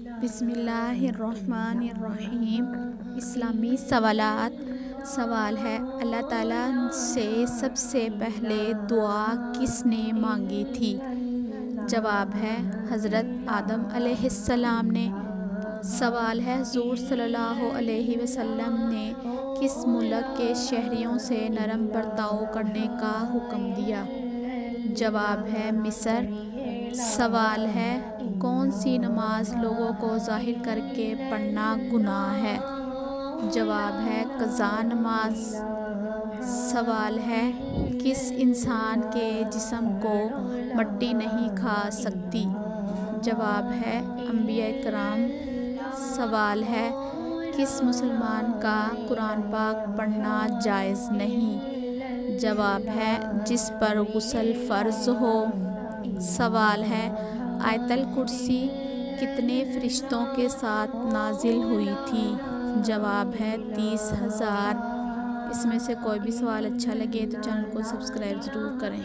بسم اللہ الرحمن الرحیم۔ اسلامی سوالات۔ سوال ہے، اللہ تعالیٰ سے سب سے پہلے دعا کس نے مانگی تھی؟ جواب ہے حضرت آدم علیہ السلام نے۔ سوال ہے، حضور صلی اللہ علیہ وسلم نے کس ملک کے شہریوں سے نرم برتاؤ کرنے کا حکم دیا؟ جواب ہے مصر۔ سوال ہے، کون سی نماز لوگوں کو ظاہر کر کے پڑھنا گناہ ہے؟ جواب ہے قضا نماز۔ سوال ہے، کس انسان کے جسم کو مٹی نہیں کھا سکتی؟ جواب ہے انبیاء کرام۔ سوال ہے، کس مسلمان کا قرآن پاک پڑھنا جائز نہیں؟ جواب ہے جس پر غسل فرض ہو۔ سوال ہے، آیت الکرسی کتنے فرشتوں کے ساتھ نازل ہوئی تھی؟ جواب ہے 30,000۔ اس میں سے کوئی بھی سوال اچھا لگے تو چینل کو سبسکرائب ضرور کریں۔